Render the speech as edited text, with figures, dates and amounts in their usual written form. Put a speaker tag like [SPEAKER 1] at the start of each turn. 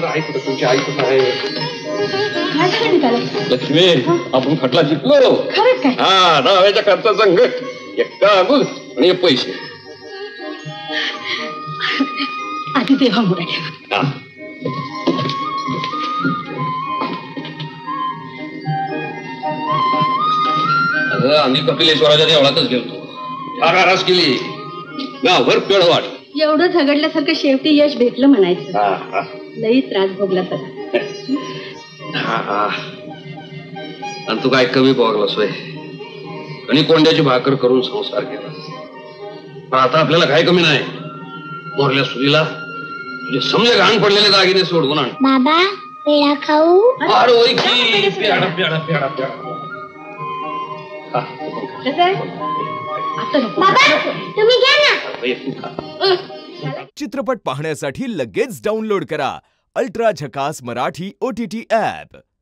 [SPEAKER 1] आई कुठं तुमची आई कुठं आहे? लक्ष्मी आपण खटला जिंकलो. हा डाव्याच्या खर्चा संघ एका अगोदर आणि पैसे
[SPEAKER 2] आधी देवा मुळे ठेवा.
[SPEAKER 1] अगं आम्ही कपिलेश्वराच्या देवळातच गेलतो. आरास केली गावभर पेळ वाट.
[SPEAKER 2] एवढं झगडल्यासारखं शेवटी यश भेटलं म्हणायचं. लई त्रास भोगला तर.
[SPEAKER 1] आणि तू काय कमी पोगलास सोय आणि कोंड्याची भाकर करून संसार केला. पण आता आपल्याला काय कमी नाही. मोरल्या सुरीला तुझे समजे घाण पडलेले दागिने सोडवून आण.
[SPEAKER 3] बाबा पेढा खाऊ?
[SPEAKER 1] अरे की पेढा पेढा पेढा पेढा.
[SPEAKER 3] तुम्ही घ्या ना.
[SPEAKER 4] चित्रपट पाहण्यासाठी लगेच डाउनलोड करा अल्ट्रा झकास मराठी OTT ऍप.